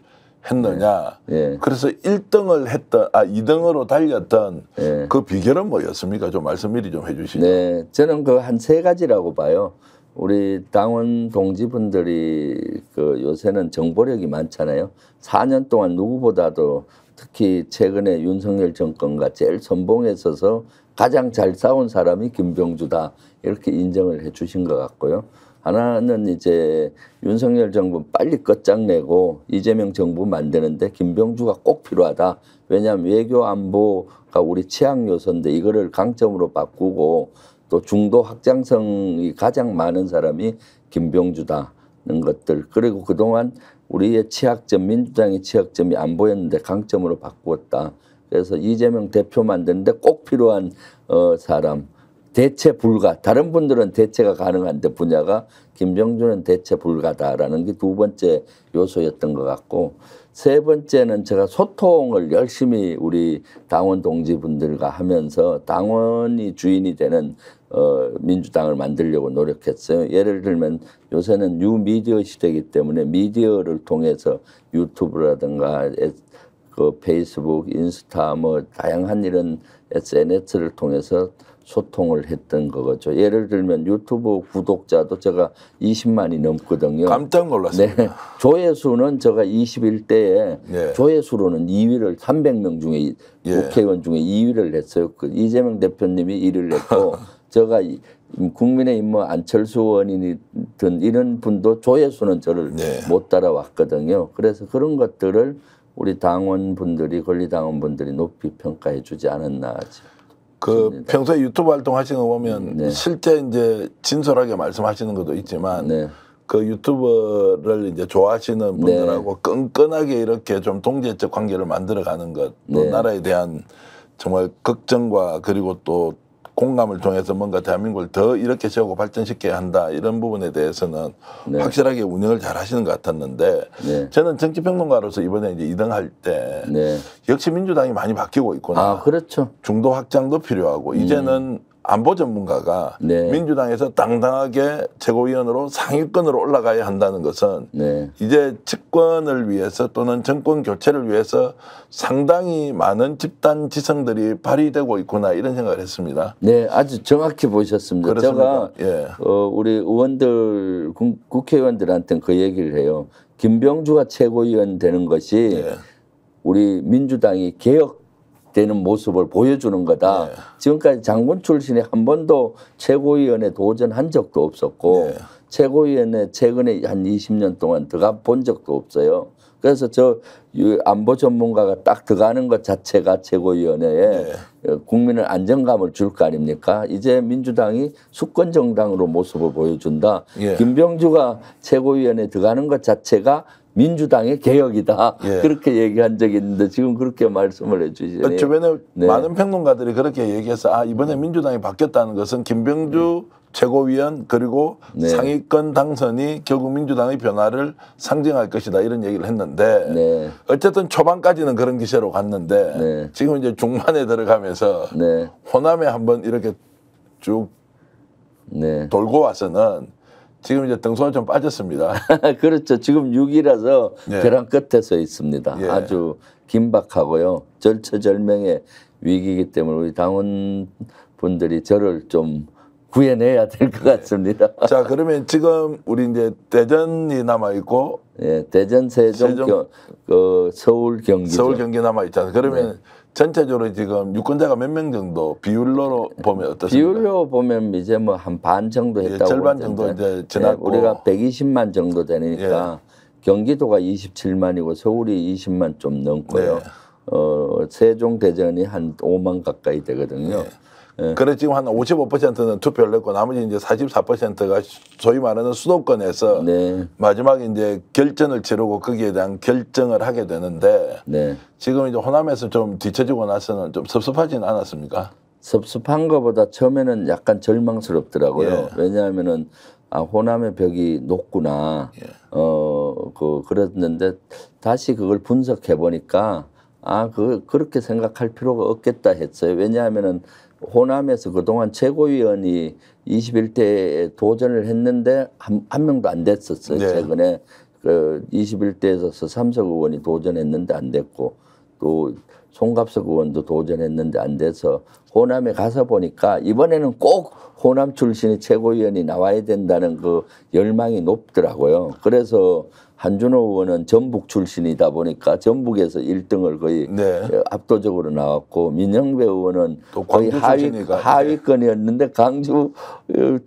Speaker 1: 했느냐. 그래서 1등을 했던, 2등으로 달렸던 그 비결은 뭐였습니까? 좀 말씀 미리 좀 해주시죠.
Speaker 2: 저는 그 한 3가지라고 봐요. 우리 당원 동지분들이 요새는 정보력이 많잖아요. 4년 동안 누구보다도 특히 최근에 윤석열 정권과 제일 선봉에 서서 가장 잘 싸운 사람이 김병주다 이렇게 인정을 해 주신 것 같고요. 하나는 이제 윤석열 정부 빨리 끝장내고 이재명 정부 만드는데 김병주가 꼭 필요하다. 왜냐하면 외교 안보가 우리 취약 요소인데 이거를 강점으로 바꾸고 또 중도 확장성이 가장 많은 사람이 김병주다는 것들. 그리고 그동안 우리의 취약점, 민주당의 취약점이 안 보였는데 강점으로 바꾸었다. 그래서 이재명 대표 만드는데 꼭 필요한 사람. 대체 불가. 다른 분들은 대체가 가능한데 분야가 김병준은 대체 불가다라는 게 두 번째 요소였던 것 같고 세 번째는 제가 소통을 열심히 우리 당원 동지분들과 하면서 당원이 주인이 되는 민주당을 만들려고 노력했어요. 예를 들면 요새는 뉴미디어 시대이기 때문에 미디어를 통해서 유튜브라든가 그 페이스북, 인스타 뭐 다양한 이런 SNS를 통해서 소통을 했던 거죠. 예를 들면 유튜브 구독자도 제가 20만이 넘거든요.
Speaker 1: 깜짝 놀랐습니다.
Speaker 2: 네. 조회수는 제가 21대에
Speaker 1: 네.
Speaker 2: 조회수로는 2위를 300명 중에 국회의원 중에 2위를 했어요. 그 이재명 대표님이 1위를 했고 제가 국민의힘 뭐 안철수 의원이든 이런 분도 조회수는 저를 못 따라왔거든요. 그래서 그런 것들을 우리 당원분들이 권리당원분들이 높이 평가해 주지 않았나
Speaker 1: 그 평소에 유튜브 활동하시는 거 보면 실제 이제 진솔하게 말씀하시는 것도 있지만 그 유튜버를 이제 좋아하시는 분들하고 끈끈하게 이렇게 좀 동지애적 관계를 만들어가는 것, 또 나라에 대한 정말 걱정과 그리고 또 공감을 통해서 뭔가 대한민국을 더 이렇게 세우고 발전시켜야 한다 이런 부분에 대해서는 확실하게 운영을 잘 하시는 것 같았는데 저는 정치평론가로서 이번에 이제 2등 할 때 역시 민주당이 많이 바뀌고 있구나.
Speaker 2: 아, 그렇죠.
Speaker 1: 중도 확장도 필요하고 이제는 안보 전문가가 민주당에서 당당하게 최고위원으로 상위권으로 올라가야 한다는 것은 이제 집권을 위해서 또는 정권 교체를 위해서 상당히 많은 집단 지성들이 발휘되고 있구나 이런 생각을 했습니다.
Speaker 2: 네, 아주 정확히 보셨습니다.
Speaker 1: 그렇습니까?
Speaker 2: 제가 우리 의원들 국회의원들한테는 그 얘기를 해요. 김병주가 최고위원 되는 것이 우리 민주당이 개혁되는 모습을 보여주는 거다. 지금까지 장군 출신이 한 번도 최고위원에 도전한 적도 없었고 최고위원회 최근에 한 20년 동안 들어가 본 적도 없어요. 그래서 저 안보 전문가가 딱 들어가는 것 자체가 최고위원회에 국민의 안정감을 줄 거 아닙니까? 이제 민주당이 수권 정당으로 모습을 보여준다. 김병주가 최고위원회에 들어가는 것 자체가 민주당의 개혁이다. 그렇게 얘기한 적이 있는데 지금 그렇게 말씀을 해 주시네요.
Speaker 1: 주변에 많은 평론가들이 그렇게 얘기해서 아 이번에 민주당이 바뀌었다는 것은 김병주 최고위원 그리고 상위권 당선이 결국 민주당의 변화를 상징할 것이다 이런 얘기를 했는데 어쨌든 초반까지는 그런 기세로 갔는데 지금 이제 중반에 들어가면서 호남에 한번 이렇게 쭉 돌고 와서는 지금 이제 등수가 좀 빠졌습니다.
Speaker 2: 그렇죠. 지금 6위라서 벼랑 끝에 서 있습니다. 아주 긴박하고요. 절처절명의 위기이기 때문에 우리 당원분들이 저를 좀 구해내야 될 것 같습니다.
Speaker 1: 자, 그러면 지금 우리 이제 대전이 남아 있고,
Speaker 2: 대전, 세종, 서울, 경기,
Speaker 1: 서울, 경기 남아 있잖아요. 그러면 전체적으로 지금 유권자가 몇 명 정도 비율로 보면 어떻습니까?
Speaker 2: 비율로 보면 이제 뭐 한 반 정도 했다고
Speaker 1: 절반 정도 이제 지났고
Speaker 2: 우리가 120만 정도 되니까 경기도가 27만이고 서울이 20만 좀 넘고요. 세종, 대전이 한 5만 가까이 되거든요.
Speaker 1: 그래 지금 한 55%는 투표를 했고 나머지 이제 44%가 소위 말하는 수도권에서 마지막에 이제 결전을 치르고 거기에 대한 결정을 하게 되는데 지금 이제 호남에서 좀 뒤처지고 나서는 좀 섭섭하지는 않았습니까?
Speaker 2: 섭섭한 것보다 처음에는 약간 절망스럽더라고요. 왜냐하면은 아, 호남의 벽이 높구나. 그랬는데 다시 그걸 분석해 보니까 아, 그렇게 생각할 필요가 없겠다 했어요. 왜냐하면은 호남에서 그동안 최고위원이 21대에 도전을 했는데 한 명도 안 됐었어요. 최근에 그 21대에서 삼석 의원이 도전했는데 안 됐고 또 송갑석 의원도 도전했는데 안 돼서 호남에 가서 보니까 이번에는 꼭 호남 출신의 최고위원이 나와야 된다는 그 열망이 높더라고요. 그래서 한준호 의원은 전북 출신이다 보니까 전북에서 1등을 거의 압도적으로 나왔고 민영배 의원은 거의 하위권이었는데 강주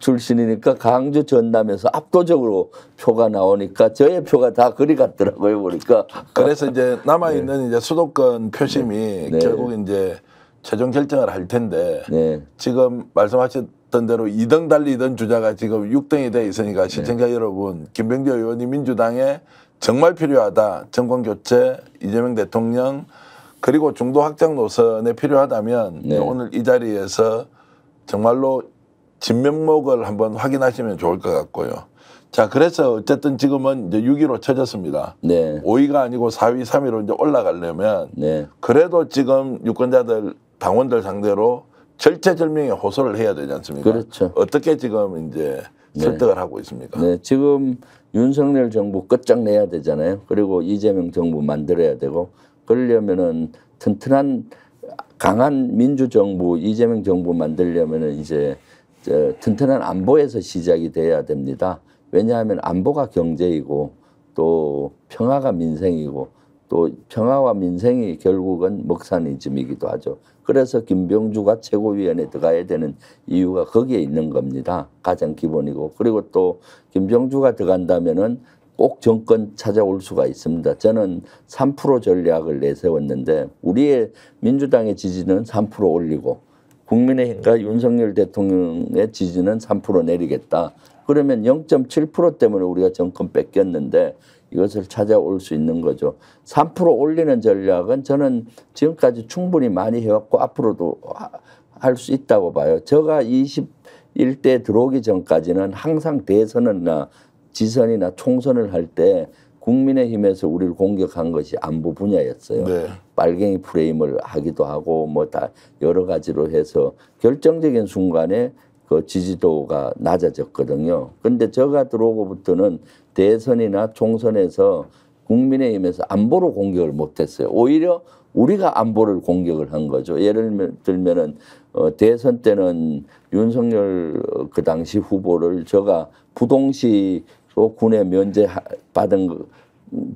Speaker 2: 출신이니까 강주 전남에서 압도적으로 표가 나오니까 저의 표가 다 그리 갔더라고요 보니까.
Speaker 1: 그래서 이제 남아 있는 이제 수도권 표심이 결국 이제 최종 결정을 할 텐데 지금 말씀하셨던 대로 2등 달리던 주자가 지금 6등이 돼 있으니까 시청자 여러분 김병주 의원이 민주당에 정말 필요하다. 정권 교체, 이재명 대통령 그리고 중도 확장 노선에 필요하다면 오늘 이 자리에서 정말로 진면목을 한번 확인하시면 좋을 것 같고요. 자, 그래서 어쨌든 지금은 이제 6위로 쳐졌습니다.
Speaker 2: 네.
Speaker 1: 5위가 아니고 4위, 3위로 이제 올라가려면
Speaker 2: 네.
Speaker 1: 그래도 지금 유권자들, 당원들 상대로 절체절명의 호소를 해야 되지 않습니까?
Speaker 2: 그렇죠.
Speaker 1: 어떻게 지금 이제 설득을 하고 있습니까?
Speaker 2: 네, 지금 윤석열 정부 끝장내야 되잖아요. 그리고 이재명 정부 만들어야 되고 그러려면은 튼튼한 강한 민주정부, 이재명 정부 만들려면은 이제 튼튼한 안보에서 시작이 돼야 됩니다. 왜냐하면 안보가 경제이고 또 평화가 민생이고 또 평화와 민생이 결국은 먹사니즘이기도 하죠. 그래서 김병주가 최고위원회에 들어가야 되는 이유가 거기에 있는 겁니다. 가장 기본이고. 그리고 또 김병주가 들어간다면은 꼭 정권 찾아올 수가 있습니다. 저는 3% 전략을 내세웠는데 우리의 민주당의 지지는 3% 올리고 국민의힘과 윤석열 대통령의 지지는 3% 내리겠다. 그러면 0.7% 때문에 우리가 정권 뺏겼는데 이것을 찾아올 수 있는 거죠. 3% 올리는 전략은 저는 지금까지 충분히 많이 해왔고 앞으로도 할 수 있다고 봐요. 제가 21대 들어오기 전까지는 항상 대선이나 지선이나 총선을 할 때 국민의힘에서 우리를 공격한 것이 안보 분야였어요.
Speaker 1: 네.
Speaker 2: 빨갱이 프레임을 하기도 하고 뭐 다 여러 가지로 해서 결정적인 순간에 그 지지도가 낮아졌거든요. 그런데 제가 들어오고부터는 대선이나 총선에서 국민의힘에서 안보로 공격을 못했어요. 오히려 우리가 안보를 공격을 한 거죠. 예를 들면은 대선 때는 윤석열 그 당시 후보를 제가 부동시로 군에 면제받은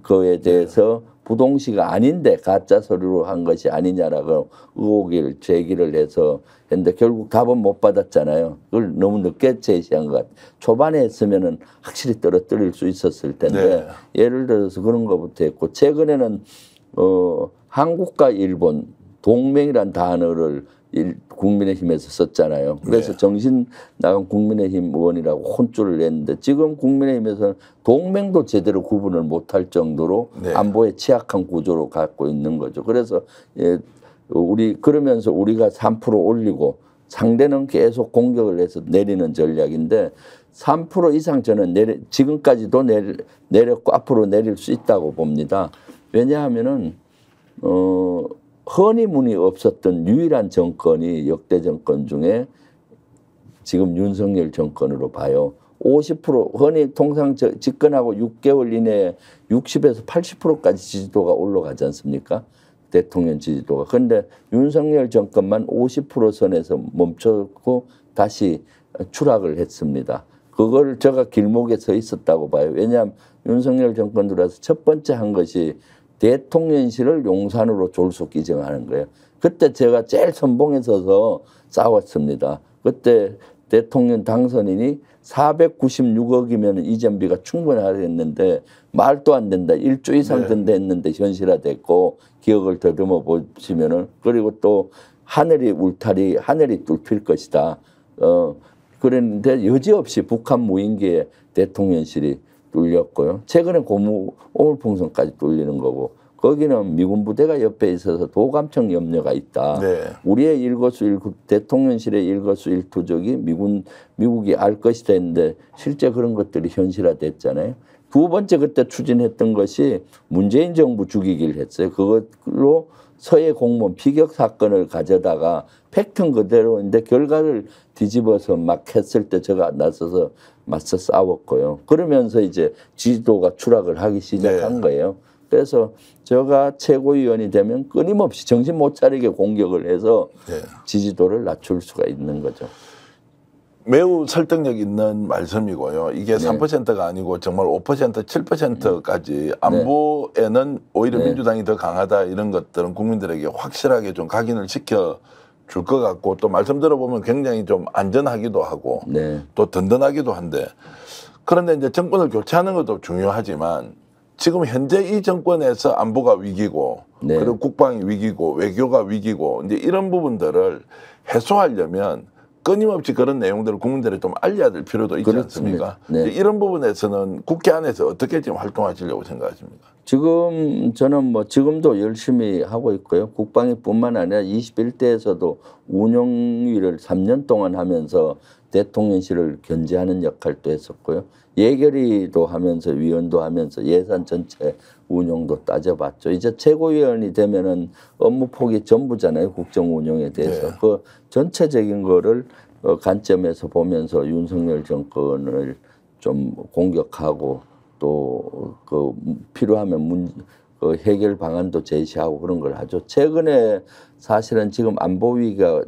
Speaker 2: 거에 대해서 부동시가 아닌데 가짜 서류로 한 것이 아니냐라고 의혹을 제기를 해서 했는데 결국 답은 못 받았잖아요. 그걸 너무 늦게 제시한 것 같아요. 초반에 했으면은 확실히 떨어뜨릴 수 있었을 텐데 예를 들어서 그런 것부터 했고 최근에는 한국과 일본 동맹이란 단어를 국민의힘에서 썼잖아요. 그래서 정신 나간 국민의힘 의원이라고 혼쭐을 냈는데 지금 국민의힘에서는 동맹도 제대로 구분을 못할 정도로 안보에 취약한 구조로 갖고 있는 거죠. 그래서 그러면서 우리가 3% 올리고 상대는 계속 공격을 해서 내리는 전략인데 3% 이상 저는 지금까지도 내렸고 앞으로 내릴 수 있다고 봅니다. 왜냐하면은 허니문이 없었던 유일한 정권이 역대 정권 중에 지금 윤석열 정권으로 봐요. 50% 허니 통상 집권하고 6개월 이내에 60에서 80%까지 지지도가 올라가지 않습니까? 대통령 지지도가. 그런데 윤석열 정권만 50% 선에서 멈췄고 다시 추락을 했습니다. 그걸 제가 길목에 서 있었다고 봐요. 왜냐하면 윤석열 정권 들어와서 첫 번째 한 것이 대통령실을 용산으로 졸속 기증하는 거예요. 그때 제가 제일 선봉에 서서 싸웠습니다. 그때 대통령 당선인이 496억이면 이전비가 충분히 하겠는데 말도 안 된다. 1조 이상 든다 했는데 현실화됐고 기억을 더듬어 보시면은 그리고 또 하늘이 뚫힐 것이다. 그랬는데 여지없이 북한 무인기에 대통령실이 뚫렸고요. 최근에 고무 오물풍선까지 뚫리는 거고 거기는 미군 부대가 옆에 있어서 도감청 염려가 있다. 우리의 일거수일투 대통령실의 일거수일투족이 미국이 알 것이다 했는데 실제 그런 것들이 현실화됐잖아요. 두 번째 그때 추진했던 것이 문재인 정부 죽이기를 했어요. 그걸로 서해 공무원 피격 사건을 가져다가 팩트는 그대로인데 결과를 뒤집어서 막 했을 때 제가 나서서 맞서 싸웠고요. 그러면서 이제 지지도가 추락을 하기 시작한 거예요. 그래서 제가 최고위원이 되면 끊임없이 정신 못 차리게 공격을 해서 지지도를 낮출 수가 있는 거죠.
Speaker 1: 매우 설득력 있는 말씀이고요. 이게 3%가 아니고 정말 5%, 7%까지 안보에는 오히려 민주당이 더 강하다 이런 것들은 국민들에게 확실하게 좀 각인을 시켜 줄 것 같고 또 말씀 들어보면 굉장히 좀 안전하기도 하고 또 든든하기도 한데 그런데 이제 정권을 교체하는 것도 중요하지만 지금 현재 이 정권에서 안보가 위기고 그리고 국방이 위기고 외교가 위기고 이제 이런 부분들을 해소하려면 끊임없이 그런 내용들을 국민들이 좀 알려야 될 필요도 있지 않습니까? 이런 부분에서는 국회 안에서 어떻게 지금 활동하시려고 생각하십니까?
Speaker 2: 지금 저는 뭐 지금도 열심히 하고 있고요. 국방위뿐만 아니라 21대에서도 운영위를 3년 동안 하면서 대통령실을 견제하는 역할도 했었고요. 예결위도 하면서 위원도 하면서 예산 전체 운용도 따져봤죠. 이제 최고위원이 되면은 업무 폭이 전부잖아요. 국정 운영에 대해서.
Speaker 1: 네.
Speaker 2: 그 전체적인 거를 관점에서 보면서 윤석열 정권을 좀 공격하고 또 그 필요하면 그 해결 방안도 제시하고 그런 걸 하죠. 최근에 사실은 지금 안보 위기가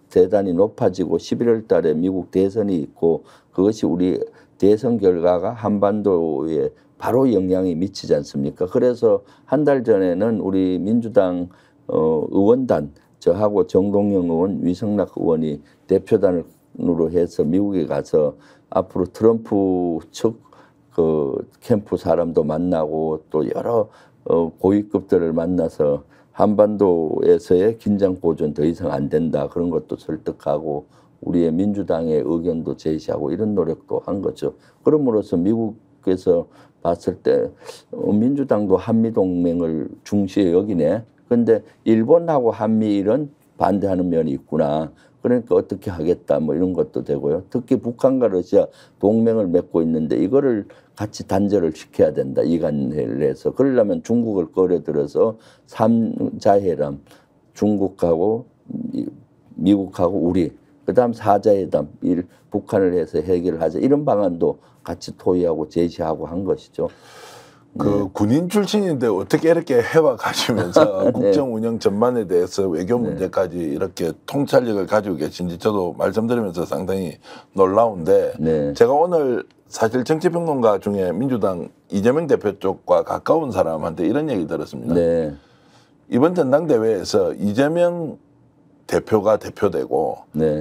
Speaker 2: 대단히 높아지고 11월 달에 미국 대선이 있고 그것이 우리 대선 결과가 한반도에 바로 영향이 미치지 않습니까? 그래서 한 달 전에는 우리 민주당 의원단 저하고 정동영 의원, 위성락 의원이 대표단으로 해서 미국에 가서 앞으로 트럼프 측 그 캠프 사람도 만나고 또 여러 고위급들을 만나서 한반도에서의 긴장 고조는 더 이상 안 된다. 그런 것도 설득하고 우리의 민주당의 의견도 제시하고 이런 노력도 한 거죠. 그럼으로써 미국에서 봤을 때 민주당도 한미동맹을 중시해 여기네. 그런데 일본하고 한미일은 반대하는 면이 있구나. 그러니까 어떻게 하겠다 뭐 이런 것도 되고요. 특히 북한과 러시아 동맹을 맺고 있는데 이거를 같이 단절을 시켜야 된다. 이간회를 해서. 그러려면 중국을 끌어들여서 3자회담 중국하고 미국하고 우리 그다음 4자회담 북한을 해서 해결하자. 이런 방안도 같이 토의하고 제시하고 한 것이죠.
Speaker 1: 그 군인 출신인데 어떻게 이렇게 해와 가시면서 국정 운영 전반에 대해서 외교 문제까지 이렇게 통찰력을 가지고 계신지 저도 말씀드리면서 상당히 놀라운데 제가 오늘 사실 정치평론가 중에 민주당 이재명 대표 쪽과 가까운 사람한테 이런 얘기 들었습니다. 이번 전당대회에서 이재명 대표가 대표되고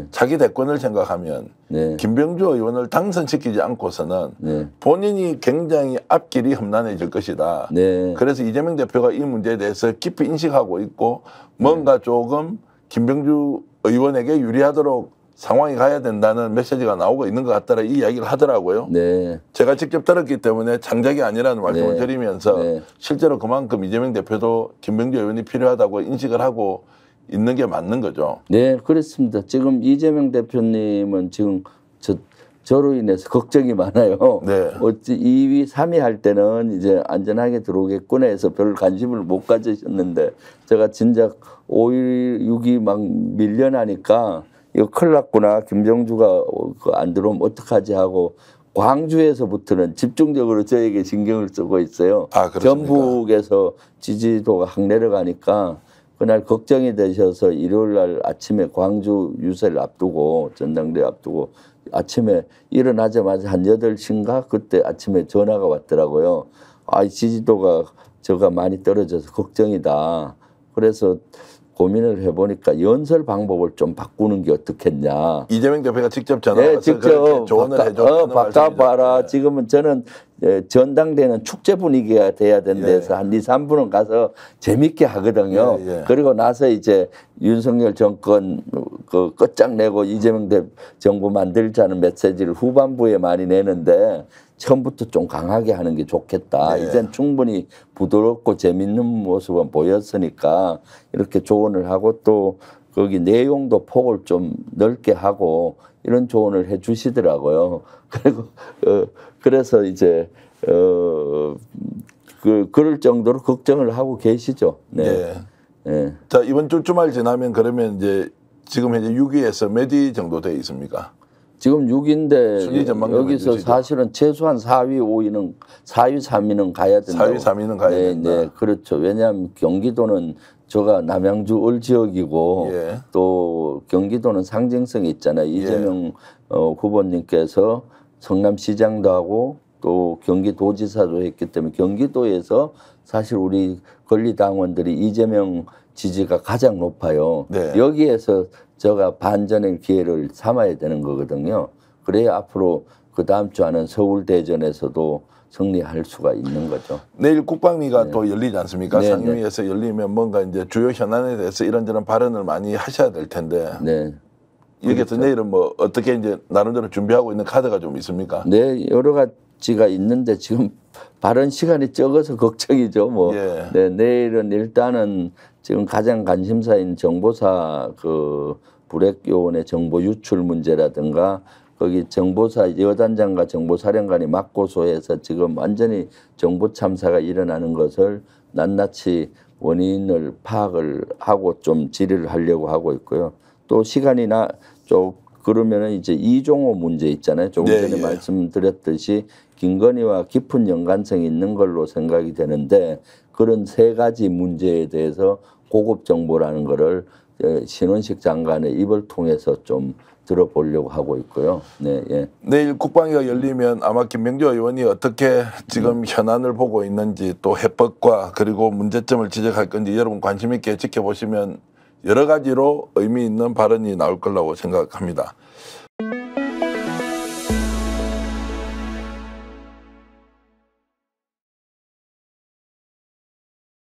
Speaker 1: 자기 대권을 생각하면 김병주 의원을 당선시키지 않고서는 본인이 굉장히 앞길이 험난해질 것이다. 그래서 이재명 대표가 이 문제에 대해서 깊이 인식하고 있고 뭔가 조금 김병주 의원에게 유리하도록 상황이 가야 된다는 메시지가 나오고 있는 것 같더라 이 이야기를 하더라고요. 제가 직접 들었기 때문에 장작이 아니라는 말씀을 드리면서 실제로 그만큼 이재명 대표도 김병주 의원이 필요하다고 인식을 하고 있는 게 맞는 거죠.
Speaker 2: 네, 그렇습니다. 지금 이재명 대표님은 지금 저로 인해서 걱정이 많아요. 어찌 2위, 3위 할 때는 이제 안전하게 들어오겠구나 해서 별 관심을 못 가지셨는데 제가 진작 5위, 6위 막 밀려나니까 이거 큰일 났구나. 김정주가 안 들어오면 어떡하지 하고 광주에서부터는 집중적으로 저에게 신경을 쓰고 있어요. 전북에서 지지도가 확 내려가니까 그날 걱정이 되셔서 일요일 날 아침에 광주 유세를 앞두고 전당대회 앞두고 아침에 일어나자마자 한 8시인가 그때 아침에 전화가 왔더라고요. 아, 지지도가 저가 많이 떨어져서 걱정이다. 그래서 고민을 해보니까 연설 방법을 좀 바꾸는 게 어떻겠냐.
Speaker 1: 이재명 대표가 직접 전화해서
Speaker 2: 직접
Speaker 1: 조언을 해줬다는
Speaker 2: 바꿔봐라. 지금은 저는 전당대회는 축제 분위기가 돼야 된다 해서 한 2, 3분은 가서 재밌게 하거든요. 그리고 나서 이제 윤석열 정권 그 끝장내고 이재명 정부 만들자는 메시지를 후반부에 많이 내는데 처음부터 좀 강하게 하는 게 좋겠다. 이젠 충분히 부드럽고 재밌는 모습은 보였으니까 이렇게 조언을 하고 또 거기 내용도 폭을 좀 넓게 하고 이런 조언을 해 주시더라고요. 그리고 그래서 이제 그럴 정도로 걱정을 하고 계시죠.
Speaker 1: 자, 이번 주 주말 지나면 그러면 이제 지금 현재 6위에서 몇 위 정도 돼 있습니까?
Speaker 2: 지금 6위인데 여기서 사실은 최소한 4위, 5위는 4위, 3위는 가야 된다고.
Speaker 1: 4위, 3위는 가야 된다.
Speaker 2: 네, 그렇죠. 왜냐하면 경기도는 저가 남양주 을 지역이고 또 경기도는 상징성이 있잖아요. 이재명 후보님께서 성남시장도 하고 또 경기도지사도 했기 때문에 경기도에서 사실 우리 권리당원들이 이재명 지지가 가장 높아요. 여기에서 제가 반전의 기회를 삼아야 되는 거거든요. 그래야 앞으로 그 다음 주 안은 서울 대전에서도 승리할 수가 있는 거죠.
Speaker 1: 내일 국방위가 또 열리지 않습니까? 상임위에서 열리면 뭔가 이제 주요 현안에 대해서 이런저런 발언을 많이 하셔야 될 텐데. 여기서 내일은 뭐 어떻게 이제 나름대로 준비하고 있는 카드가 좀 있습니까?
Speaker 2: 네, 여러 가지 여지가 있는데 지금 발언 시간이 적어서 걱정이죠. 뭐
Speaker 1: 예.
Speaker 2: 네, 내일은 일단은 지금 가장 관심사인 정보사 그 불핵 요원의 정보 유출 문제라든가 거기 정보사 여단장과 정보사령관이 맞고소해서 지금 완전히 정보 참사가 일어나는 것을 낱낱이 원인을 파악을 하고 좀 질의를 하려고 하고 있고요. 또 시간이 좀 그러면은 이제 이종호 문제 있잖아요. 조금
Speaker 1: 네,
Speaker 2: 전에
Speaker 1: 예.
Speaker 2: 말씀드렸듯이 김건희와 깊은 연관성이 있는 걸로 생각이 되는데 그런 세 가지 문제에 대해서 고급 정보라는 거를 신원식 장관의 입을 통해서 좀 들어보려고 하고 있고요. 네, 예.
Speaker 1: 내일 국방위가 열리면 아마 김명주 의원이 어떻게 지금 현안을 보고 있는지 또 해법과 그리고 문제점을 지적할 건지 여러분 관심 있게 지켜보시면 여러 가지로 의미 있는 발언이 나올 거라고 생각합니다.